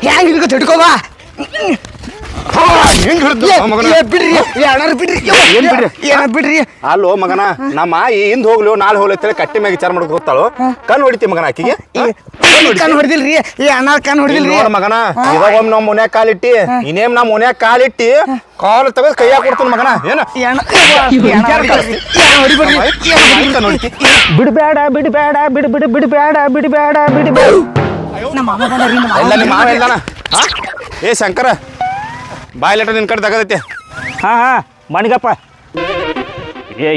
ಹೆಂಗ್ ಹಿಡ್ಕೊ ತಿಡ್ಕೋಬಾ ಬಿಡ್ರಿ ಅಲ್ಲೋ ಮಗನ ನಮ್ಮ ಹಿಂದ್ ಹೋಗ್ಲಿ ನಾಳೆ ಹೋಗ್ಲಿ ಕಟ್ಟಿ ಮ್ಯಾಗ ವಿಚಾರ ಮಾಡಕ್ ಹೋಗ್ತಾಳು ಕಣ್ ಹೊಡಿತಿ ಮಗನ ಆಕಿಗೆ ಕಣ್ ಹೊಡೆದಿಲ್ರಿ ಅಣ್ಣ ಕಣ್ ಹೊಡೆದಿಲ್ರಿ ಮಗನ ಇವಾಗ ಒಮ್ಮೆ ನಾವ್ ಮನ್ಯಾಗ ಕಾಲಿಟ್ಟಿ ಇನ್ನೇಮ್ ನಾವ್ ಮನ್ಯಾಗ ಕಾಲಿಟ್ಟಿ ಕಾಲ್ ತೆಗೆದು ಕೈಯಾಗ ಕೊಡ್ತೀನಿ ಮಗನ ಏನ ಬಿಡ್ಬೇಡ ಬಿಡ್ಬೇಡ ಬಿಡ್ಬೇಡ ಬಿಡ್ಬೇಡ ಬಿಡ್ಬೇಡ ಎಲ್ಲ ನಿಮ್ಮ ಮಾವ ಇಲ್ಲಾನ ಏ ಶಂಕರ ಬಾಯ್ ಲೆಟರ್ ನಿನ್ ಕಡೆ ತಗದೈತಿ ಹಾ ಮಣಿಗಪ್ಪ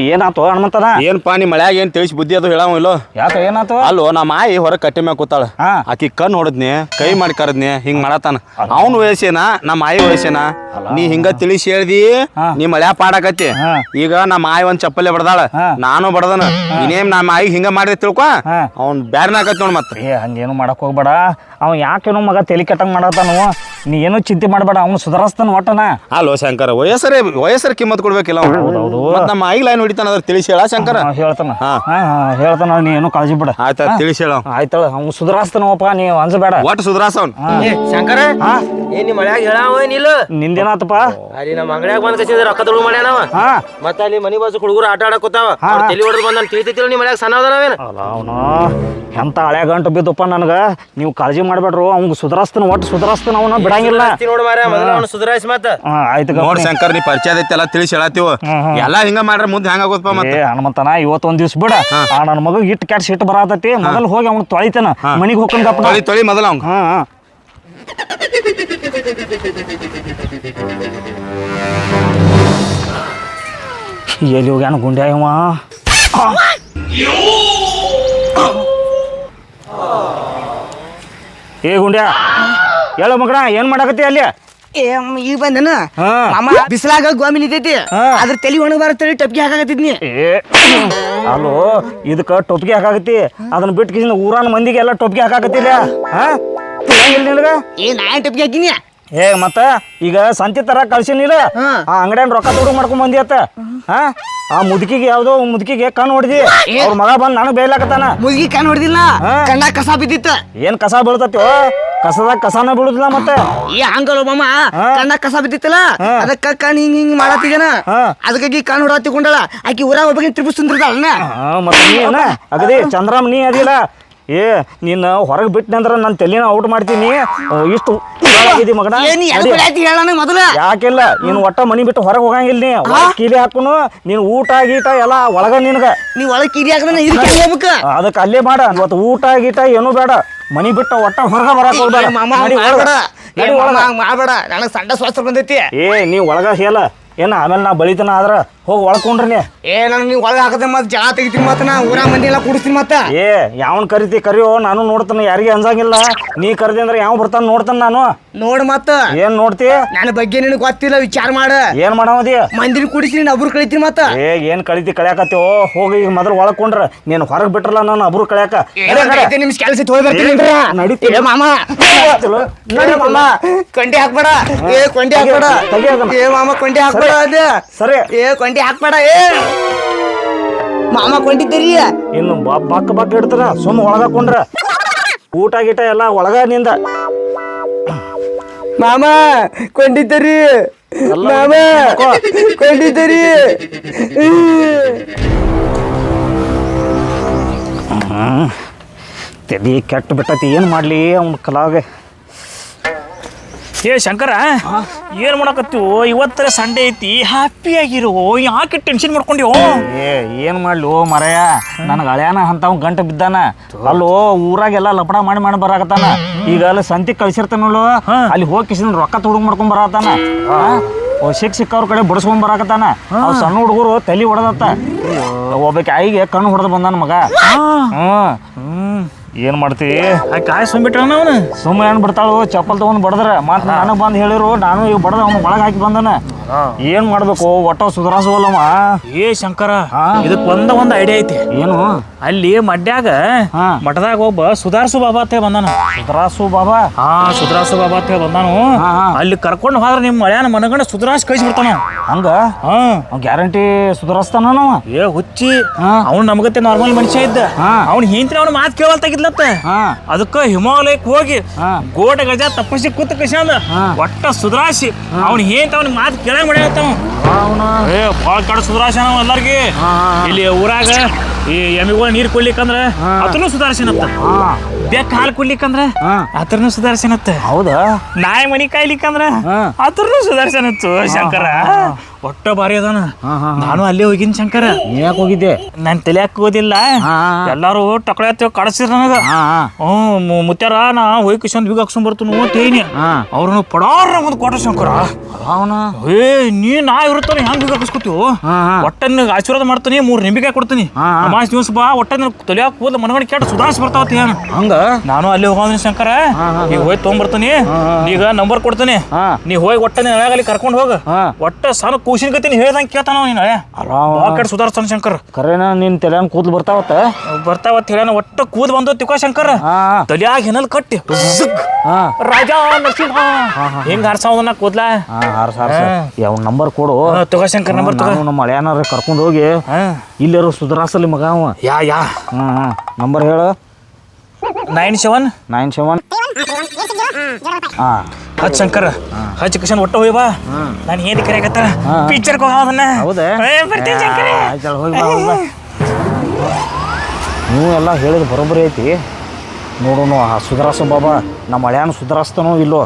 ಏನಾತು ಹನುಮಂತನ ಏನ್ಪಾ ನೀ ಮಳ್ಯಾಗ ಏನ್ ತಿಳಿಸಿ ಬುದ್ಧಿ ಅದು ಹೇಳಾವ ಇಲ್ಲೋ ಯಾಕ ಏನಾತು ಅಲ್ಲೋ ನಮ್ಮ ಮಾಯಿ ಹೊರಗೆ ಕಟ್ಟಿ ಮ್ಯಾಗ ಕೂತಾಳ ಆಕಿ ಕಣ್ ಹೊಡದ್ನಿ ಕೈ ಮಾಡಿ ಕರದ್ನಿ ಹಿಂಗ್ ಮಾಡತಾನ ಅವ್ನ ವಯಸ್ಸೇನ ನಮ್ಮ ಮಾಯಿ ವಯಸ್ಸೇನ ನೀ ಹಿಂಗ ತಿಳಿಸಿ ಹೇಳ್ದಿ ನೀ ಮಳ್ಯಾ ಪಾಡಕತ್ತಿ ಈಗ ನಮ್ಮ ಮಾಯಿ ಒಂದ್ ಚಪ್ಪಲೆ ಬಡದಾಳ ನಾನು ಬಡದನ ಇನ್ನೇಮ್ ನಮ್ಮ ಮಾಯಿಗೆ ಹಿಂಗ ಮಾಡಿದೆ ತಿಳ್ಕೊ ಅವ್ನ್ ಬ್ಯಾರ್ನಾಕತ್ ನೋಡ್ ಮತ್ತ ಹಂಗೇನು ಮಾಡಕ್ ಹೋಗ್ಬೇಡ ಅವ ಯಾಕೇನು ಮಗ ತಲೆ ಕೆಟ್ಟಂಗ್ ಮಾಡತಾನು ನೀ ಏನೋ ಚಿಂತೆ ಮಾಡ್ಬೇಡ ಅವ್ನು ಸುಧಾರಿಸ್ತಾನ ಒಟ್ಟನ ಅಲ್ಲೋ ಶಂಕರ ವಯಸ್ಸರ ಕಿಮ್ಮತ್ ಕೊಡ್ಬೇಕಿಲ್ಲ ನಮ್ಮ ಮಾಯಿಗೆ ಲೈನ್ ಹೊಡಿತಾನ ಅದ್ರ ತಿಳಿಸಿ ಹೇಳ ಶಂಕರ ಹೇಳ್ತಾನ ನೀ ಏನು ಕಾಳಜಿ ಬಿಡ ಆಯ್ತಾ ತಿಳಿಸಿ ಹೇಳ ಆಯ್ತಾಳ ಅವ್ನು ಸುಧಾರಿಸ್ತಾನಪ್ಪ ನೀ ಅನ್ಸಬೇಡ ಒಟ್ಟು ಸುಧಾರಸವನ್ ಶಂಕರ ಏನ್ ನಿಮ್ ಮಳ್ಯಾಗ ಹೇಳಾವೇನಿಲ್ಲ ನಿಂದೇನಾತಪ್ಪ ಅಲ್ಲಿ ನಮ್ಮ ಅಂಗಡ್ಯಾಗ ಬಂದ್ ಕಸಿದ ರೊಕ್ಕ ತೊಗೊಂಡು ಮಾಡ್ಯಾನವ ಮತ್ತ ಅಲ್ಲಿ ಮನಿ ಬಾಜು ಹುಡುಗರು ಆಟ ಆಡಕೋತಾವ ತಲೆ ಹೊಡೆದು ಬಂದ್ ನಾನು ತಿಳಿತಿಲ್ಲ ನಿಮ್ ಮಳ್ಯಾಗ ಸಣ್ಣ ಅದಾವೇನ ಅವನು ಎಂತ ಹಳೆ ಗಂಟು ಬಿದ್ದಪ್ಪ ನನಗ ನೀವು ಕಾಳಜಿ ಮಾಡ್ಬೇಡ್ರು ಅವ್ನು ಸುಧಾರಿಸ್ತಾನ ಒಟ್ಟು ಸುಧಾರಿಸ್ತಾನ ಅವನ ಬಿಡಂಗಿಲ್ಲ ನೋಡ್ ಮಾರ ಮೊದಲ ಅವ್ನು ಸುಧಾರಿಸಿ ಮತ್ತ ಆಯ್ತು ನೋಡ್ ಶಂಕರ್ ನೀ ಪರಿಚಯ ಐತಿ ಎಲ್ಲ ತಿಳಿಸಿ ಹೇಳತ್ತೀವ ಎಲ್ಲಾ ಹಿಂಗ ಮಾಡ್ರೆ ಮುಂದೆ ಹೆಂಗ ಆಗೋದಪ್ಪ ಮತ್ತೆ ಹನುಮಂತನ ಇವತ್ತೊಂದ್ ದಿವ್ಸ ಬಿಡ ನನ್ನ ಮಗ ಇಟ್ಟು ಕೆಟ್ಟ ಸಿಟ್ಟು ಬರತೈತಿ ಮೊದಲು ಹೋಗಿ ಅವ್ನು ತೊಳಿತಾನ ಮನಿಗೆ ಹೋಗ್ಕೊಂಡಪ್ಪ ತೊಳಿ ಮೊದಲ ಅವ್ನು ಎಲ್ಲಿ ಹೋಗ್ಯಾನ ಗುಂಡ್ಯಾ ಇವ ಏ ಗುಂಡ್ಯಾ ಹೇಳೋ ಮಗಣ ಏನ್ ಮಾಡಾಕತ್ತಿ ಅಲ್ಲಿ ಈಗ ಬಂದನ ಮಾಮ ಬಿಸಿಲಾಗ ಗೋಮಿ ನಿಂತೈತಿ ಅದ್ರ ತಲಿ ಒಣಗಬಾರ ಟಪ್ಗಿ ಹಾಕಾಕತ್ತಿದ್ನಿ ಅಲ್ಲೋ ಇದಕ್ಕ ಟೊಪ್ಗಿ ಹಾಕಾಕತ್ತಿ ಅದನ್ನ ಬಿಟ್ಟು ಊರಾನ ಮಂದಿಗೆ ಎಲ್ಲ ಟೊಪ್ಗಿ ಹಾಕಾಕತ್ತಿಲ್ಲ ನಿನಗ ನಾ ಟಪ್ಗಿ ಹಾಕಿನಿ ಮತ್ತ ಈಗ ಸಂತಿ ತರ ಕಳ್ಸಿನಿಲ್ಲ ಆ ಅಂಗಡಿಯನ್ ರೊಕ್ಕ ತೊಡು ಮಾಡ್ಕೊಂಡ್ ಬಂದಿ ಅತ್ತ ಆ ಮುದುಕಿಗೆ ಯಾವ್ದೋ ಮುದುಕಿಗೆ ಕಣ್ ಹೊಡೆದಿ ಅವ್ರ ಮಗ ಬಂದ್ ನನಗ್ ಬೇಯ್ಲಾಕತ್ತಾನ ಮುದುಕಿ ಕಣ್ ಹೊಡೆದಿಲ್ಲ ಕಣ್ಣ ಕಸ ಬಿದ್ದಿತ್ತ ಏನ್ ಕಸ ಬೀಳ್ತತಿ ಕಸದಾಗ ಕಸಾನ ಬೀಳುದಿಲ್ಲ ಮತ್ತೆ ಹಂಗಲ್ಲ ಮಾಮ ಕಣ್ಣ ಕಸ ಬಿದ್ದಿತ್ತಲ್ಲ ಅದಕ್ಕ ಕಣ್ ಹಿಂಗ್ ಮಾಡತ್ತಿಗನ ಅದಕ್ಕಾಗಿ ಕಣ್ ಹೊಡತ್ತಿಕೊಂಡಳ ಆಕಿ ಊರಾಗ ಒಬ್ಬಗೆ ತ್ರಿಪುಸ್ತಂದ್ರದಲ್ಲ ಮತ್ತೆ ನೀ ಏನ ಅಗದಿ ಚಂದ್ರಾಮ್ ನೀ ಅದಿಲ್ಲ ನೀನು ಹೊರಗೆ ಬಿಟ್ಟನೆ ಅಂದ್ರೆ ನನ್ನ ತಲೆನ ಔಟ್ ಮಾಡ್ತೀನಿ ಇಷ್ಟು ಮಗನ ಮೊದಲ ಯಾಕಿಲ್ಲ ನೀನು ಒಟ್ಟ ಮನಿ ಬಿಟ್ಟು ಹೊರಗೆ ಹೋಗಂಗಿಲ್ಲ ನೀ ಕೀಲಿ ಹಾಕುನು ನೀನು ಊಟ ಗೀಟ ಎಲ್ಲ ಒಳಗ ನಿನಗ ನೀವ್ ಒಳಗೆ ಕೀಲಿ ಹಾಕ ಅದಕ್ಕೆ ಅಲ್ಲೇ ಮಾಡ ಇವತ್ತು ಊಟ ಗೀಟ ಏನು ಬೇಡ ಮನಿ ಬಿಟ್ಟ ಒಟ್ಟ ಹೊರಗ ಬರಕ್ ಹೋಗ್ಬೇಡ ಮಾಡಬೇಡ ನನಗೆ ಸಣ್ಣ ಸ್ವಾಸ್ತ್ರ ಬಂದೈತಿ ನೀ ಒಳಗ ಹೇಳ ಏನ ಆಮೇಲೆ ನಾ ಬಳಿತನ ಆದ್ರ ಹೋಗಿ ಒಳಕೊಂಡ್ರಿ ನಾನು ನೀವು ಒಳಗೆ ಹಾಕದೆ ಮತ್ತೆ ಜಾ ತೆಗಿತೀನಿ ಮತ್ತ ನಾ ಊರ ಮಂದಿ ಎಲ್ಲ ಕುಡಿಸ್ತೀನಿ ಮತ್ತ ಯಾವನ್ ಕರಿತಿ ಕರಿಯೋ ನಾನು ನೋಡ್ತಾನ ಯಾರಿಗೆ ಅಂಜಂಗಿಲ್ಲ ನೀ ಕರ್ದಿ ಅಂದ್ರೆ ಯಾವ ಬರ್ತಾನ ನೋಡ್ತಾನ ನಾನು ನೋಡ್ ಮತ್ತ ಏನ್ ನೋಡ್ತಿ ನನ್ನ ಬಗ್ಗೆ ನಿನಗೆ ಗೊತ್ತಿಲ್ಲ ವಿಚಾರ ಮಾಡ ಏನ್ ಮಾಡವದಿ ಮಂದಿನ ಕುಡಿಸಿ ನೀನ್ ಅಬ್ರು ಕಳಿತೀನಿ ಮತ್ತ ಏನ್ ಕಳಿತಿ ಕಳ್ಯಾಕತ್ತಿ ಹೋಗಿ ಈಗ ಮೊದಲು ಒಳಕೊಂಡ್ರ ನೀನ್ ಹೊರಗ್ ಬಿಟ್ರಲ್ಲ ನಾನು ಅಬ್ರು ಕಳ್ಯಾಕ ನಿಮ್ಸ್ ಕೆಲಸ ನಡೀತೀವಿ ಮಾಮ ಮಾಮ ಕೊಂಡಿ ಹಾಕ್ಬೇಡ ಕೊಂಡಿ ಹಾಕ್ಬೇಡ ಮಾಮ ಕೊಂಡಿ ಹಾಕ್ಬೇಡ ಅದ ಸರಿ ಕೊಂಡಿ ಹಾಕ್ಬೇಡ ಮಾಮ ಕೊಂಡಿದ್ದೀರಿ ಇನ್ನು ಬಾಕ್ ಬಾಕ್ ಇಡ್ತಾರ ಸುಮ್ಮ ಒಳಗಾಕೊಂಡ್ರ ಊಟ ಗೀಟ ಎಲ್ಲ ಒಳಗ ನಿಂದ ಮಾಮ ಕೊಂಡಿದ್ದೀರಿ ಮಾಮ ಕೊಂಡಿದ್ದೀರಿ ತಲಿ ಕೆಟ್ಟ ಬಿಟ್ಟತಿ ಏನ್ ಮಾಡ್ಲಿ ಅವ್ನ ಕಲಾಗ ಶಂಕರ ಏನ್ ಮಾಡಕತ್ತೀವೋ ಇವತ್ತರ ಸಂಡೇ ಐತಿ ಹ್ಯಾಪಿ ಆಗಿರೋ ಯಾಕೆ ಟೆನ್ಷನ್ ಮಾಡ್ಕೊಂಡ್ಯೋ ಏನ್ ಮಾಡ್ಲಿ ಮರಯ ನನಗೆ ಹಳ್ಯಾನ ಅಂತವ್ ಗಂಟು ಬಿದ್ದಾನ ಅಲ್ಲೋ ಊರಾಗೆಲ್ಲ ಲಪಡ ಮಾಡಿ ಬರಾಕತ್ತಾನ ಈಗ ಅಲ್ಲಿ ಸಂತಿ ಕಳ್ಸಿರ್ತಾನಲ್ಲೋ ಅಲ್ಲಿ ಹೋಗಿ ಕಿಸಿನ ರೊಕ್ಕ ತುಡುಗ್ ಮಾಡ್ಕೊಂಡ್ ಬರಾಕತ್ತಾನ ಸಿಕ್ಕವ್ರ ಕಡೆ ಬಡಿಸ್ಕೊಂಡ್ ಬರಾಕತ್ತಾನ ಅವ್ ಸಣ್ಣ ಹುಡುಗರು ತಲೆ ಹೊಡೆದತ್ತ ಒಬ್ಬಕ್ಕೆ ಆಯಿಗೆ ಕಣ್ಣು ಹೊಡೆದ್ ಬಂದಾನ ಮಗ ಏನ್ ಮಾಡ್ತಿ ಕಾಯಿ ಸುಮ್ಬಿಟ್ಟ ಅವನು ಸುಮ್ಮ ಏನ್ ಬಿಡ್ತಾಳು ಚಪ್ಪಲ್ ತಗೊಂಡ್ ಬಡದ್ರ ಮತ್ ನನಗ್ ಬಂದ್ ಹೇಳಿರು ನಾನು ಈಗ ಬಡದ ಅವ್ನ ಒಳಗ್ ಹಾಕಿ ಬಂದನ ಏನ್ ಮಾಡ್ಬೇಕು ಒಟ್ಟ ಸುಧಾರಿಸವಲ್ಲಮ್ಮ. ಏ ಶಂಕರ, ಇದಕ್ ಒಂದ್ ಐಡಿಯಾ ಐತಿ. ಏನು? ಅಲ್ಲಿ ಮಡ್ಯಾಗ ಮಠದಾಗ ಒಬ್ಬ ಸುಧಾರ್ಸು ಬಾಬಾ ಅಂತ ಬಂದಾನ. ಸುಧಾರಿಸು ಬಾಬಾ? ಸುಧಾರ್ಸು ಬಾಬಾ ಅಂತ ಬಂದಾನು. ಅಲ್ಲಿ ಕರ್ಕೊಂಡು ಹೋದ್ರ ನಿಮ್ ಮಳ್ಯಾನ ಮನಗಂಡ ಸುಧಾರಿಸಿ ಕಳಿಸಿ ಬಿಡ್ತಾನ. ಹಂಗ ಗ್ಯಾರಂಟಿ ಸುಧಾರಿಸ್ತಾನ ನಾವ? ಏ ಹುಚ್ಚಿ, ಅವ್ನು ನಮಗತ್ತೆ ನಾರ್ಮಲ್ ಮನುಷ್ಯ ಇದ್ದ. ಅವ್ನ ಹಿಂತಿನ ಅವ್ನ ಮಾತು ಕೇಳಲ್ತಾಗಿದ್ಲತ್ತ. ಅದಕ್ಕ ಹಿಮಾಲಯಕ್ಕೆ ಹೋಗಿ ಗೋಟ ಗಜ ತಪಸ್ಸಿ ಕೂತ ಕಶಾಂದ ಒಟ್ಟ ಸುಧಾರಿಸಿ ಅವ್ನ ಹಿಂತ ಅವ್ನ ಮಾತು ಕೇಳಂಗ್ ಮಾಡ್ಯಾವ. ಏ ಬಾಳ ಕಡೆ ಸುಧಾರಿಸ ಎಲ್ಲಾರ್ಗಿ. ಇಲ್ಲಿ ಊರಾಗ ಈ ಎಮ್ಮಿಗಳು ನೀರ್ ಕೊಡ್ಲಿಕ್ಕಂದ್ರ ಅದನ್ನು ಸುಧಾರಿಸಿನತ್ತ. ಬೆಕ್ಕ ಹಾಲು ಕುಡ್ಲಿಕ್ಕಂದ್ರ ಅದ್ರನ್ನು ಸುಧಾರಿಸಿನತ್ತ. ಹೌದಾ? ನಾಯಿ ಮನಿ ಕಾಯ್ಲಿಕ್ಕಂದ್ರ ಅದ್ರನ್ನು ಸುಧಾರಿಸನತ್ತು. ಶಂಕರ ಒಟ್ಟ ಬಾರಿ ಅದಾನ. ನಾನು ಅಲ್ಲೇ ಹೋಗಿನ್ ಶಂಕರ. ಯಾಕೆ ಹೋಗಿದ್ದೆ? ನನ್ ತಲೆಯಾಕ ಓದಿಲ್ಲ. ಎಲ್ಲಾರು ಟಕಳೆ ಕಳಿಸಿರ ನನಗ. ಮುತ್ಯಾರ ನಾ ಹೋಗಿ ಕಿಶನ್ ಬೀಗ ಹಾಕ್ಸ್ಕೊಂಡ್ ಬರ್ತು ತೇನಿ. ಅವ್ರನ್ನ ಪಡಾರ ಒಂದು ಕೊಟ್ಟ ಶಂಕರ. ಏ ನಾ ಇರುತ್ತಾನೆ ಹೆಂಗ್ ಬೀಗ ಹಾಕಿಸ್ಕೊತೀವಿ? ಒಟ್ಟ ನಿನಗೆ ಆಶೀರ್ವಾದ ಮಾಡ್ತಾನೆ, 3 ನಿಂಬಿಕಾಯಿ ಕೊಡ್ತೀನಿ. ಅಮಾಸ್ ದಿವಸ ಬಾ, ಒಟ್ಟ ನಿನ್ ತಲೆಯಾಕ ಹೋದ ಮನಗಡೆ ಕೆಟ್ಟ ಸುಧಾರಿಸಿ ಬರ್ತಾವತ್ತ. ಏನ್ ಹಂಗ? ನಾನು ಅಲ್ಲಿ ಹೋಗೋದ್ರಿ ಶಂಕರ. ನೀವ್ ಹೋಗಿ ತೊಗೊಂಬರ್ತೀನಿ. ಈಗ ನಂಬರ್ ಕೊಡ್ತೀನಿ. ನೀ ಹೋಗಿ ಒಟ್ಟ ನೀನ್ ಅಲ್ಲಿ ಕರ್ಕೊಂಡ್ ಹೋಗ. ಒಟ್ಟ ಸಣ್ಣ ಕೂಸಿನ ಗತಿ ಹೇಳ್ದಂಗೆ ಕೇಳ್ತಾನ ನೀನು. ಕೆಟ್ಟ ಸುಧಾರಿಸ್ತಾನ ಶಂಕರ. ಕರೆನ ನಿನ್ ತಲೆಯಾಗ ಕೂದಲು ಬರ್ತಾವತ್ ಹೇಳ್ಯಾನ. ಒಟ್ಟ ಕೂದ್ ಬಂದ ತಿಕ್ಕ ಶಂಕರ. ತಲೆಯಾಗ ಹೆನಲ್ ಕಟ್ಟಿ ರಾಜ ನರಸಿಂಹ ಹಿಂಗ ಹಾರ್ಸಾವನ ಕೂದ್ಲ. ಅವ್ನ ನಂಬರ್ ಕೊಡು. ತಗೋ ಶಂಕರ್ ನಂಬರ್ ತಗೋ. ನಮ್ಮ ಮಳೆಯನಾರ ಕರ್ಕೊಂಡು ಹೋಗಿ ಇಲ್ಲಾರು ಸುಧಾರಿಸಲಿ ಮಗ ಅವ. ಯಾ ನಂಬರ್ ಹೇಳು. 97 ಹಚ್ ಶಂಕರ್. ಹಚ್ ಕಿಶನ್ ಒಟ್ಟ ಹೋಗಿ ಬಾ. ನಾನು ಏನ್ ಕರೆಯಕತ್ತ ಪಿಕ್ಚರ್ ಹೋಗೋದನ್ನ. ಹೌದಾ? ಬರ್ತೀನಿ ಶಂಕರ. ನೀವು ಎಲ್ಲ ಹೇಳಿದ್ ಬರೋಬ್ಬರಿ ಐತಿ. ನೋಡೋಣ ಆ ಸುಧಾರಿಸೋ ಬಾಬಾ ನಮ್ಮ ಮಳೆಯಾನ ಸುಧಾರಿಸ್ತಾನೋ ಇಲ್ಲೋ.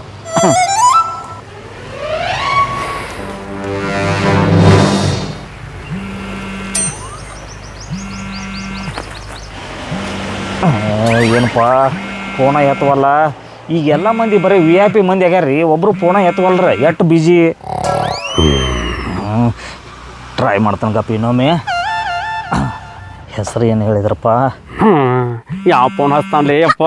ಏನಪ್ಪ ಫೋನ ಎತ್ತವಲ್ಲ. ಈಗ ಎಲ್ಲ ಮಂದಿ ಬರೀ VIP ಮಂದಿ ಆಗ್ಯಾರ್ರಿ. ಒಬ್ರು ಫೋನ ಎತ್ತವಲ್ರ. ಎಷ್ಟು ಬಿಜಿ. ಟ್ರೈ ಮಾಡ್ತಾನೆ ಗಪ್ಪ ಇನ್ನೊಮ್ಮೆ. ಹೆಸರು ಏನು ಹೇಳಿದ್ರಪ್ಪ? ಯಾವ ಫೋನ್ ಹಚ್ತಾನ್ರಿ ಅಪ್ಪ?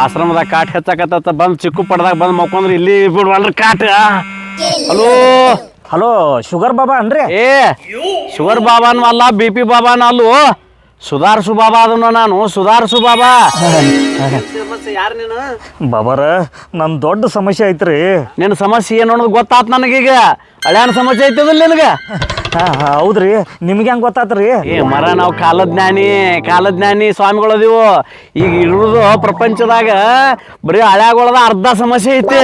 ಆಶ್ರಮದಾಗ ಕಾಟ್ ಹೆಚ್ಚಾಕತ್ತ ಬಂದು ಚಿಕ್ಕು ಪಡ್ದಾಗ ಬಂದು ಮಕ್ಕೊಂಡ್ರಿ ಇಲ್ಲಿ ಬಿಡ್ವಲ್ರಿ ಕಾಟ. ಹಲೋ ಶುಗರ್ ಬಾಬಾ ಅನ್ರಿ? ಏ ಶುಗರ್ ಬಾಬಾನು ಅಲ್ಲ, BP ಬಾಬಾನು ಅಲ್ಲೂ, ಸುಧಾರಿಸು ಬಾಬಾ ಅದನ್ನ ನಾನು. ಸುಧಾರಿಸು ಬಾಬಾ. ಬಾಬಾರ ನನ್ನ ದೊಡ್ಡ ಸಮಸ್ಯೆ ಐತ್ರಿ. ನಿನ್ನ ಸಮಸ್ಯೆ ಏನು ಅನ್ನೋದು ಗೊತ್ತಾತ್ ನನಗೀಗ. ಹಳ್ಯಾನ ಸಮಸ್ಯೆ ಐತದಿಲ್ಲ ನಿನಗೆ? ಹೌದ್ರಿ. ನಿಮ್ಗೆ ಹೆಂಗೆ ಗೊತ್ತಾತ್ರಿ? ಏ ಮರ ನಾವು ಕಾಲಜ್ಞಾನಿ ಸ್ವಾಮಿಗಳದೀವು. ಈಗ ಇರುವುದು ಪ್ರಪಂಚದಾಗ ಬರೀ ಹಳ್ಯಾಗೊಳದ ಅರ್ಧ ಸಮಸ್ಯೆ ಐತಿ.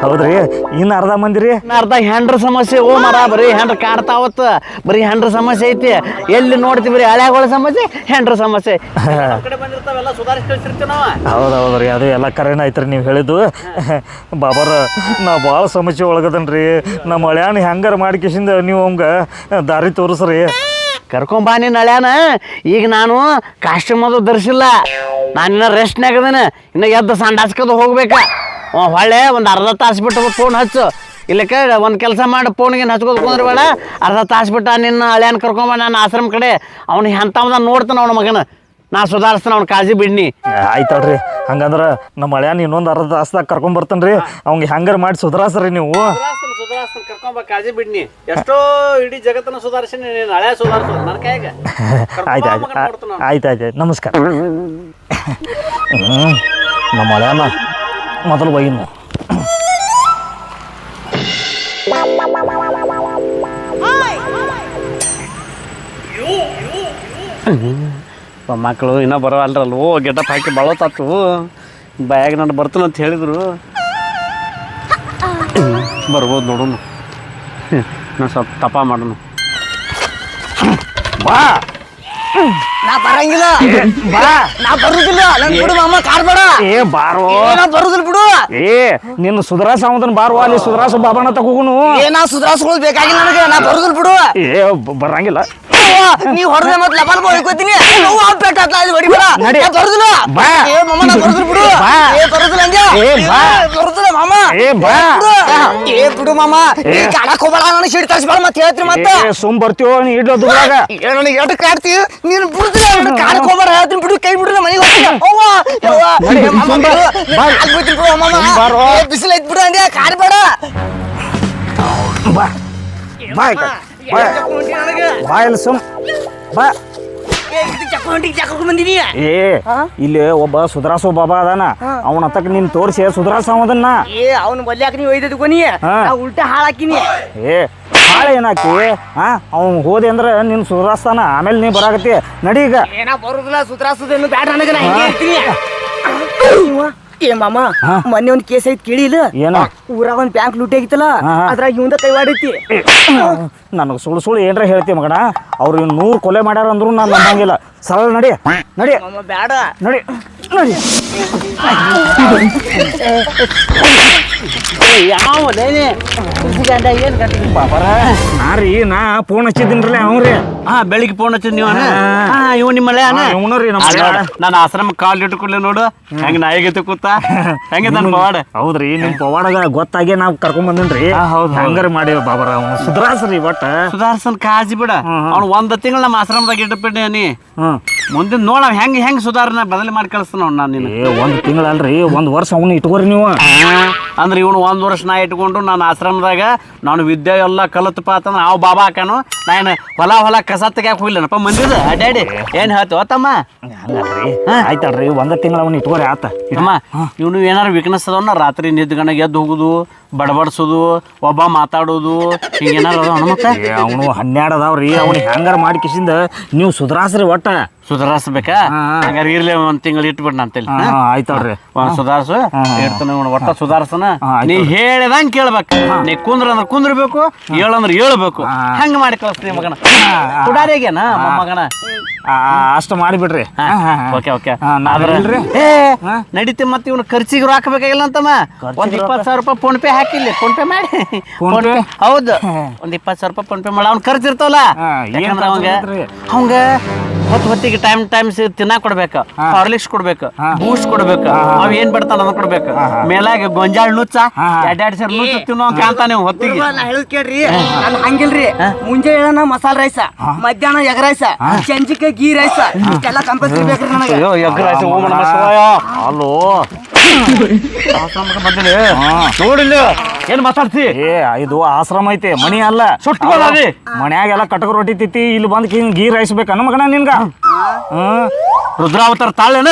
ಹೌದ್ರಿ. ಇನ್ನು ಅರ್ಧ ಮಂದಿ ರೀ? ಅರ್ಧ ಹೆಂಡ್ರ ಸಮಸ್ಯೆ. ಓ ಮರ ಬರೀ ಹೆಂಡ್ರ ಕಾಡ್ತಾವತ್ತ. ಬರೀ ಹೆಂಡ್ರ ಸಮಸ್ಯೆ ಐತಿ. ಎಲ್ಲಿ ನೋಡ್ತೀವಿ ಬರೀ ಹಳ್ಯಾಗಳ ಸಮಸ್ಯೆ, ಹೆಂಡ್ರ ಸಮಸ್ಯೆ. ಹೌದೌದ್ರಿ. ಅದು ಎಲ್ಲ ಕರೆನ ಐತ್ರಿ ನೀವು ಹೇಳಿದ್ದು. ಬಾಬಾರ ನಾ ಭಾಳ ಸಮಸ್ಯೆ ಒಳಗದನ್ರಿ. ನಮ್ಮ ಹಳ್ಯಾನ ಹೆಂಗಾರ ಮಾಡಿಕಿಸಿಂದ ನೀವು ಅವಂಗ ದಾರಿ ತೋರಿಸ್ರಿ. ಕರ್ಕೊಂಬಾ ನೀನು ಹಳ್ಯಾನ. ಈಗ ನಾನು ಕಾಸ್ಟ್ಯೂಮ್ ಅದು ಧರಿಸಿಲ್ಲ. ನಾನಿನ್ನ ರೆಸ್ಟ್ನಾಗದೇನೆ. ಇನ್ನು ಎದ್ದು ಸಂಡಾಸ್ಕದು ಹೋಗ್ಬೇಕಾ. ಹೊಳ್ಳೆ ಒಂದು ಅರ್ಧ ತಾಸು ಬಿಟ್ಟು ಫೋನ್ ಹಚ್ಚು. ಇಲ್ಲಕ್ಕ ಒಂದು ಕೆಲಸ ಮಾಡಿ ಫೋನ್ಗೆ ಹಚ್ಕೋದು ಕುಂದ್ರೆ ಬೇಡ. ಅರ್ಧ ತಾಸು ಬಿಟ್ಟು ನಿನ್ನ ಹಳ್ಯಾನ ಕರ್ಕೊಂಬ. ನಾನು ಆಶ್ರಮ ಕಡೆ ಅವ್ನು ಎಂಥವ್ದ ನೋಡ್ತಾನೆ ಅವ್ನ ಮಗನ. ನಾ ಸುಧಾರಿಸ್ತಾನೆ, ಅವ್ನ ಕಾಳಜಿ ಬಿಡ್ನಿ. ಆಯ್ತಲ್ರಿ. ಹಂಗಂದ್ರೆ ನಮ್ಮ ಹಳ್ಯಾನ ಇನ್ನೊಂದು ಅರ್ಧ ತಾಸ್ದಾಗ ಕರ್ಕೊಂಬರ್ತಾನೆ ರೀ. ಅವ್ಗೆ ಹೆಂಗಾರ ಮಾಡಿ ಸುಧಾರಿಸ್ರಿ ನೀವು. ಕರ್ಕೊಂಬ, ಕಾಳಜಿ ಬಿಡ್ನಿ. ಎಷ್ಟೋ ಇಡೀ ಜಗತ್ತನ್ನ ಸುಧಾರಿಸಿ ಹಳ್ಯಾ ಸುಧಾರಿಸೋದು ನನ್ನ ಕೈಯಾಗ. ಆಯ್ತು. ನಮಸ್ಕಾರ. ನಮ್ಮ ಹಳ್ಯಾನ ಮೊದಲು ಬೈನು. ಮಕ್ಕಳು ಇನ್ನೂ ಬರೋಲ್ರಲ್ವೋ. ಗೆಟಪ್ ಹಾಕಿ ಬಳೋತಾತು. ಬ್ಯಾಗ್ ನಾನು ಬರ್ತೀನಿ ಅಂತ ಹೇಳಿದ್ರು. ಬರ್ಬೋದು ನೋಡೋಣ. ನಾನು ಸ್ವಲ್ಪ ತಪ ಮಾಡೋಣ. ಬಾ. ನಾ ಬರಂಗಿಲ್ಲ. ನಾ ಬರುದಿಲ್ಲ. ನನ್ ಬಿಡು ಮಾಮ, ಕಾಡ್ಬೇಡ. ಏ ಬಾರೋ. ನಾ ಬರುದಿಲ್ಲ ಬಿಡು. ನಿನ್ನ ಸುಧಾರಿಸ ಅವದನ್ ಬಾರೋ. ಅಲ್ಲಿ ಸುಧಾರಿಸ ಬಾಬಾನ ತಗೋನು. ನಾ ಸುಧಾರಿಸ್ಕೊಳ್ಳೋದು ಬೇಕಾಗಿಲ್ಲ ನನಗೆ. ನಾ ಬರುದಿಲ್ಲ ಬಿಡು. ಬರಂಗಿಲ್ಲ. ನೀವ್ ಹೊಡೆದ ಮತ್ತೆ ಲಬಾಲ್ ಹೋಗ್ಕೋತೀನಿ. ಹೊಡಿಬೇಡ. ಬರುದಿಲ್ಲ. ಮಾಮ ನಾ ಬರುದಿಲ್ಲ ಬಿಡು. ಬರುದಿಲ್ಲ ಹಂಗೆ. ಬರುದಿಲ್ಲ ಮಾಮ. ಬಿಡು ಮಾಮ. ಕಾಡಕ್ ಹೋಗ್ಬೇಡ. ನನಗೆ ಸಿಡಿ ತರಿಸ್ಬೇಡ ಮತ್ತೆ ಹೇಳ್ತೀನಿ. ಮತ್ತೆ ಸುಮ್ ಬರ್ತೀವೋ ನೀ ಇಡ್ಲೋದು ನನಗೆ ಎಷ್ಟು ಕಾಡ್ತೀವಿ ನೀನು. ಬಿಡುದಿಲ್ಲ. ಕಾಡಕ್ ಹೋಗ್ಬೇಡ ಹೇಳ್ತೀನಿ. ಬಿಡು, ಕೈ ಬಿಡು. ಮನೆಗೆ ಹೋಗ್ತೀನಿ ಬಿಡು. ಮಾಮ ಬಿಸಿಲು ಐತ್ ಬಿಡು ಹಂಗೆ. ಕಾಡ್ಬೇಡ. ಬಾ. ಬಾಯ್ ಬಾಯಲ್ ಸುಮ್ ಬಾ ಬಂದಿನಿ ಏ ಇಲ್ಲಿ ಒಬ್ಬ ಸುಧಾರಾಸೋ ಬಾಬಾ ಅದಾನ ಅವನ ಹತ್ತಕ್ ನೀನ್ ತೋರಿಸಿ ಸುಧಾರಾಸ ಅವದನ್ನ ಅವ್ನ ಬಲ್ಯಾಕ ನೀವು ಒಯ್ದದ್ ಕೊನಿ ಉಲ್ಟಾ ಹಾಳಾಕಿನಿ ಏ ಹಾಳೆ ಏನಾಕಿ ಅವ್ನು ಹೋದೆ ಅಂದ್ರೆ ನಿನ್ ಸುಧಾರಿಸ್ತಾನ ಆಮೇಲೆ ನೀ ಬರಾಕತ್ತಿ ನಡಿ ಈಗ ಏನ ಬರುದಿಲ್ಲ ಸುಧಾರಿಸೋದೇನು ಬ್ಯಾಡ ನನಗ ನಾ ಹಿಂಗೆ ಇರ್ತೀನಿ ಏ ಮಾಮ ಮೊನ್ನೆ ಒಂದ್ ಕೇಸ್ ಐತ್ ಕೇಳಿಲ್ಲ ಏನ ಊರಾಗ ಒಂದ್ ಬ್ಯಾಂಕ್ ಲೂಟಿ ಆಗಿತ್ತಲ್ಲ ಅದ್ರಾಗ ಇವಂದ ಕೈವಾಡೈತಿ ನನಗೆ ಸುಳ್ಳು ಏನ್ರ ಹೇಳ್ತಿ ಮಗಣ ಅವ್ರು 100 ಕೊಲೆ ಮಾಡ್ಯಾರ ಅಂದ್ರು ನಾನು ನಂಬಂಗಿಲ್ಲ ಸರಳ ನಡಿ ನಡಿ ಮಾಮ ಬ್ಯಾಡ ನಡಿ ನಡಿ ನಾ ಫೋನ್ ಹಚ್ಚಿದ್ದೀನ್ರಲ್ಲ ಅವ್ರಿ ಬೆಳಿಗ್ಗೆ ಫೋನ್ ಹಚ್ಚಿದ್ ನೀವು ಇವ್ ನಿಮ್ಮಳೆ ಇವನರಿ ನಾನು ಆಶ್ರಮ ಕಾಲ್ ಇಟ್ಕೊಡ್ಲಿ ನೋಡು ಹೆಂಗ ನಾಯಿಗೈತೆ ಕೂತ ಹೆಂಗೆ ನನ್ ಪವಾಡ ಹೌದ್ರಿ ನಿಮ್ ಪವಾಡಗ ಗೊತ್ತಾಗೆ ನಾವ್ ಕರ್ಕೊಂಡ್ ಬಂದಿನ್ರಿ ಹಂಗಾರ ಮಾಡಿವ ಬಾಬರ ಅವ್ನು ಸುಧಾರಿಸ್ರಿ ಒಟ್ಟ ಸುಧಾರ್ಸನ್ ಕಾಜಿ ಬಿಡ ಅವ್ನು 1 ತಿಂಗಳು ನಮ್ಮ ಆಶ್ರಮದಾಗ ಇಟ್ಟಬಿಟ್ಟೆ ನೀ ಮುಂದಿನ ನೋಡ ಹೆಂಗ್ ಸುಧಾರಣ ಬದಲಿ ಮಾಡಿ ಕಳಿಸ್ತಾನ ಅವ್ನು ನಾನು ನೀನು 1 ತಿಂಗಳಲ್ರಿ 1 ವರ್ಷ ಅವ್ನು ಇಟ್ಕೋರಿ ನೀವು ಅಂದ್ರೆ ಇವನು 1 ವರ್ಷ ನಾ ಇಟ್ಕೊಂಡು ನಾನು ಆಶ್ರಮದಾಗ ನಾನು ವಿದ್ಯೆ ಎಲ್ಲ ಕಲತಪ್ಪ ಅಂತಂದ್ರೆ ನಾವು ಬಾಬಾ ಹಾಕನು ನಾನು ಹೊಲ ಕಸ ತೆಗ್ಯಾಕ ಹೋಗಿಲ್ಲನಪ್ಪ ಮಂದಿದ ಅಡ್ಯಾಡಿ ಏನ್ ಹೇಳ್ತೇವ ತಮ್ಮ ಆಯ್ತಲ್ರಿ 1 ತಿಂಗಳ ಅವ್ನು ಇಟ್ಕೋರಿ ಆತ ಅಮ್ಮ ಇವನು ಏನಾರು ವೀಕ್ನೆಸ್ ಅದಾವನ್ನ ರಾತ್ರಿ ನಿದ್ಗಣ ಎದ್ದು ಹೋಗುದು ಬಡಬಡ್ಸೋದು ಒಬ್ಬ ಮಾತಾಡೋದು ಹಿಂಗೇನಾರು ಅದಾವ ಮತ್ತೆ ಅವನು 12 ಅದಾವ್ರಿ ಅವ್ನಿಗೆ ಹೆಂಗಾರ ಮಾಡಿ ಕಿಸಿಂದ ನೀವು ಸುಧಾರಿಸ್ರಿ ಒಟ್ಟ ಸುಧಾರಿಸ್ಬೇಕಾ ಹಂಗಾರೆ ಇರ್ಲಿ 1 ತಿಂಗಳು ಇಟ್ಬಿಡ್ ಅಂತೇಳಿ ಆಯ್ತಲ್ರಿ ಸುಧಾರ್ಸು ಇಡ್ತಾನ ಒಟ್ಟ ಸುಧಾರ್ಸನ ನೀ ಹೇಳಿದಂಗ ಕೇಳ್ಬೇಕು ನೀ ಕುಂದ್ರ ಅಂದ್ರೆ ಕುಂದ್ರಬೇಕು ಹೇಳಂದ್ರೆ ಹೇಳ್ಬೇಕು ಹಂಗ ಮಾಡಿ ಕಳಿಸ್ತೀನಿ ಮಗನ ಕುಡಾರಿಗೇನ ಮೊಮ್ಮಗನ ಅಷ್ಟ ಮಾಡಿಬಿಡ್ರಿ ಓಕೆ ಓಕೆ ನಡೀತಿ ಮತ್ತೆ ಇವ್ನು ಖರ್ಚಿಗೆ ಹಾಕಬೇಕಾಗಿಲ್ಲ ಅಂತಮ್ಮ 20,000 ರೂಪಾಯಿ ಫೋನ್ ಪೇ ಹಾಕಿಲ್ಲ ಫೋನ್ ಪೇ ಮಾಡಿ ಹೌದು 20,000 ರೂಪಾಯಿ ಫೋನ್ ಪೇ ಮಾಡಿ ಅವ್ನು ಖರ್ಚು ಇರ್ತಾವಲ್ಲ ಯಾಕಂದ್ರೆ ಅವಂಗ ಹೊತ್ತಿಗೆ ಟೈಮ್ ತಿನ್ನಾಕ್ ಕೊಡ್ಬೇಕು ಹಾರ್ಲಿಕ್ಸ್ ಕೊಡ್ಬೇಕು ಬೂಸ್ಟ್ ಕೊಡ್ಬೇಕು ಅವ್ ಏನ್ ಬಿಡ್ತಾನ ಅದನ್ನ ಕೊಡ್ಬೇಕು ಮೇಲಾಗ ಗೊಂಜಾಳ ನುಚ್ಚ 2 ಸೇರ್ ನುಚ್ಚ ತಿನ್ನೋ ಕಾಂತಾನೆ ಹೊತ್ತಿಗೆ ನಾ ಹೇಳುದ್ ಕೇಳ್ರಿ ನಾನು ಹಂಗಿಲ್ರಿ ಮುಂಜಾನೆ ಹೇಳನ ಮಸಾಲ ರೈಸ ಮಧ್ಯಾಹ್ನ ಎಗ್ ರೈಸ ಸಂಜಿಕೆ ಗೀ ರೈಸ ಇಷ್ಟೆಲ್ಲ ಕಂಪಲ್ಸರಿ ಬೇಕ್ರಿ ನನಗೆ ಎಗ್ ರೈಸ್ ಓಂ ನಮಃ ಶಿವಾಯ ಅಲ್ಲೋ ನೋಡಿಲ್ಲ ಏನ್ ಮಾತಾಡ್ತಿ ಇದು ಆಶ್ರಮ ಐತಿ ಮನಿ ಅಲ್ಲ ಸುಟ್ಕೊಳ್ಳಿ ಮನ್ಯಾಗೆಲ್ಲ ಕಟಕ ರೊಟ್ಟಿ ತಿತ್ತಿ ಇಲ್ಲಿ ಬಂದ್ ಗೀ ರೈಸ್ ಬೇಕನ್ನ ಮಗನ ನಿನ್ಗ ರುದ್ರಾವತಾರ ತಾಳೇನ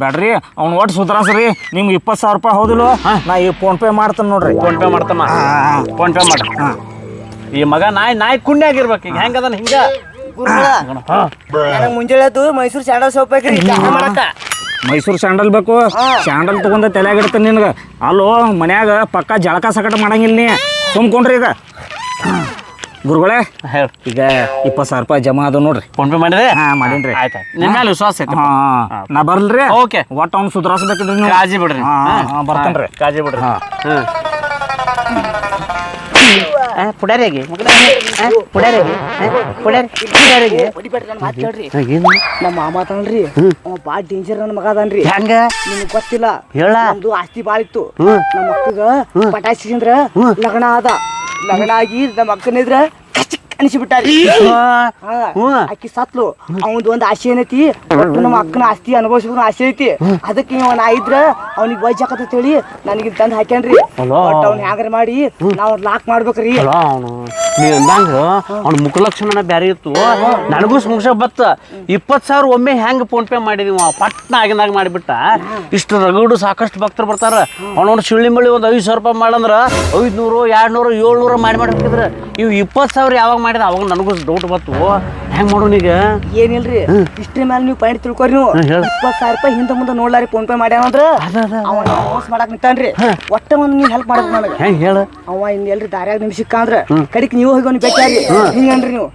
ಬ್ಯಾಡ್ರಿ ಅವ್ನು ಒಟ್ಟು ಸುಧಾರಿಸ್ರಿ ನಿಮ್ಗೆ 20,000 ರೂಪಾಯಿ ಹೌದಿಲ್ವ ನಾ ಈಗ ಫೋನ್ ಪೇ ಮಾಡ್ತಾನೆ ನೋಡ್ರಿ ಫೋನ್ ಪೇ ಮಾಡ್ತಮ್ಮ ಫೋನ್ ಪೇ ಮಾಡ ಈ ಮಗ ನಾಯಿ ಕುಂಡೆ ಆಗಿರ್ಬೇಕು ಈಗ ಹೆಂಗದನ ಹಿಂಗ ನನಗೆ ಮುಂಜಾನೆ ಮೈಸೂರು ಸ್ಯಾಂಡಲ್ ಸೋಪ್ ಬೇಕ್ರಿ ಮಾಡಕ್ಕ ಮೈಸೂರು ಸ್ಯಾಂಡಲ್ ಬೇಕು ಸ್ಯಾಂಡಲ್ ತಗೊಂಡ ತಲೆಯಾಗಿಡ್ತ ನಿನ್ಗ ಅಲ್ಲೋ ಮನ್ಯಾಗ ಪಕ್ಕ ಜಳಕ ಸಕಟ ಮಾಡಂಗಿಲ್ಲ ನೀ ಸುಮ್ಕೊಂಡ್ರಿ ಈಗ ಗುರುಗಳೇ ಈಗ 20,000 ರೂಪಾಯಿ ಜಮಾ ಅದ ನೋಡ್ರಿ ಫೋನ್ ಪೇ ಮಾಡಿದ್ರೆ ಮಾಡೀನ್ರಿ ಆಯ್ತು ನಿನ್ನ ಮೇಲೆ ವಿಶ್ವಾಸ ಐತಿ ನಾ ಬರ್ಲ್ರಿ ಓಕೆ ಒಟ್ಟು ಅವ್ನು ಸುಧಾರಿಸ್ಬೇಕಿದ್ರಿ ನೀವು ಕಾಜಿ ಬಿಡ್ರಿ ಬರ್ತೇನ್ರಿ ಕಾಜಿ ಬಿಡ್ರಿ ಪುಡಾರಿಗೆ ನಮ್ಮ ಮಾಮ ಅದಾನ್ರಿ ಅವ ಬಾಳ ಡೇಂಜರ್ ನನ್ನ ಮಗ ಅದಾನ್ರಿ ಹೆಂಗ ನಿಮ್ಗೆ ಗೊತ್ತಿಲ್ಲ ಹೇಳ ನಮ್ದು ಆಸ್ತಿ ಬಾಳ ಇತ್ತು ನಮ್ಮ ಅಕ್ಕಗ ಪಟಾಯಿಸಿದ್ರ ಲಗ್ನ ಆದ ಲಗ್ನ ಆಗಿ ನಮ್ಮ ಅಕ್ಕನಿದ್ರ ಅನಿಸಿಬಿಟ್ಟಾರಿ ಆಕಿ ಸತ್ಲು ಅವಂದ್ ಒಂದ್ ಆಸೆ ಏನೈತಿ ಒಟ್ಟು ನಮ್ಮ ಅಕ್ಕನ ಆಸ್ತಿ ಅನುಭವಿಸ್ಬೇಕು ಆಸೆ ಐತಿ ಅದಕ್ಕೆ ನಾ ಇದ್ರ ಅವ್ನಿಗೆ ವಯಸ್ಸು ಹಾಕತ್ತ ಹೇಳಿ ನನಗೆ ತಂದು ಹಾಕ್ಯಾನ್ರಿ ಒಟ್ಟು ಅವ್ನ ಹ್ಯಾಂಗಾರ ಮಾಡಿ ನಾವ್ ಲಾಕ್ ಮಾಡ್ಬೇಕ್ರಿ ನೀ ಅಂದಂಗ ಅವ್ನ ಮುಖಲಕ್ಷಣ ಬ್ಯಾರೆ ಇತ್ತು ನನಗೂ ಮುಗಿಸ ಬತ್ತ 20,000 ಒಮ್ಮೆ ಹೆಂಗ್ ಫೋನ್ ಪೇ ಮಾಡಿದೀವ ಪಟ್ನ ಆಗಿನಾಗ ಮಾಡಿಬಿಟ್ಟ ಇಷ್ಟು ರಗಡು ಸಾಕಷ್ಟು ಭಕ್ತರು ಬರ್ತಾರ ಅವನವ್ನು ಶಿಳ್ಳಿ ಮಳ್ಳಿ ಒಂದು 5,000 ರೂಪಾಯಿ ಮಾಡಂದ್ರ 500 200 700 ಮಾಡ್ಬೇಕಿದ್ರ ಇವ್ 20,000 ಯಾವಾಗ ಮಾಡಿದ ಅವಾಗ ನನಗೂ ಡೌಟ್ ಬತ್ತು ಹೆಂಗ್ ಮಾಡೋನೀಗ ಏನಿಲ್ರಿ ಇಷ್ಟ್ರ ಮೇಲೆ ನೀವು ಪಾಯಿಂಟ್ ತಿಳ್ಕೊರಿ ನೀವು 20,000 ರೂಪಾಯಿ ಹಿಂದೆ ಮುಂದೆ ನೋಡ್ಲಾರಿ ಫೋನ್ ಪೇ ಮಾಡ್ಯಾನಂದ್ರ ಅವ ಮೋಸ ಮಾಡಕ್ ನಿಂತಾನ್ರಿ ಒಟ್ಟ ಒಂದ್ ನೀವ್ ಹೆಲ್ಪ್ ಮಾಡ್ಬೇಕು ನನಗೆ ಹೆಂಗ್ ಹೇಳ ಅವ ಇನ್ ಎಲ್ರಿ ದಾರ್ಯಾಗ ನಿಮ್ ಸಿಕ್ಕಂದ್ರ ಕಡಿಕ್ ನೀವು ಹೋಗಿ ಅವ್ನಿಗೆ ಬೇಕಾರಿ ಹಿಂಗನ್ರಿ ನೀವು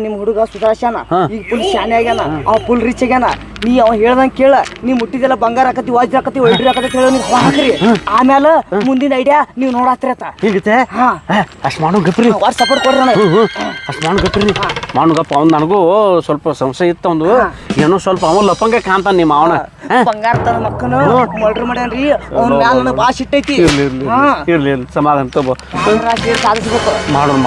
ನಿಮ್ ಹುಡುಗ ಸುಧಾರ್ಸ್ಯಾನ ಈಗ ಫುಲ್ ಶಾನೆ ಆಗ್ಯಾನ ಅವ ಫುಲ್ ರಿಚ್ ಆಗ್ಯಾನ ನೀ ಅವ ಹೇಳ್ದಂಗ ಕೇಳ ನೀ ಮುಟ್ಟಿದೆಲ್ಲ ಬಂಗಾರ ಹಾಕತಿ ವಾಜ್ ಹಾಕತಿ ಒಯ್ಡ್ರಿ ಹಾಕತಿ ಹೇಳೋ ನೀವು ಹಾಕ್ರಿ ಆಮೇಲೆ ಮುಂದಿನ ಐಡಿಯಾ ನೀವು ನೋಡಾತ್ರಿ ಆತ ಹಿಂಗತೆ ಅಷ್ಟ್ ಮಾಡೋ ಗಪ್ರಿ ಸಪೋರ್ಟ್ ಕೊಡ್ರಿ ನನಗೆ ಅಷ್ಟ್ ಮಾಡು ಗಪ್ರಿ ಮಾಡು ಗಪ್ಪ ಅವ್ನು ನನಗೂ ಸ್ವಲ್ಪ ಸಂಶಯ ಇತ್ತು ಒಂದು ಏನೋ ಸ್ವಲ್ಪ ಅವ ಲಪಂಗ ಕಾಣ್ತಾನ ನಿಮ್ಮ ಅವನ ಬಂಗಾರ ತನ ಮಕ್ಕನು ಮಲ್ಡ್ರ್ ಮಾಡ್ಯಾನ್ರಿ ಅವ್ನ ಮ್ಯಾಲ ನನಗೆ ಭಾಳ ಸಿಟ್ಟೈತಿ ಇರ್ಲಿ ಸಮಾಧಾನ ತಗೋ ಸಾಧಿಸ್ಬೇಕು ಮಾಡೋಣ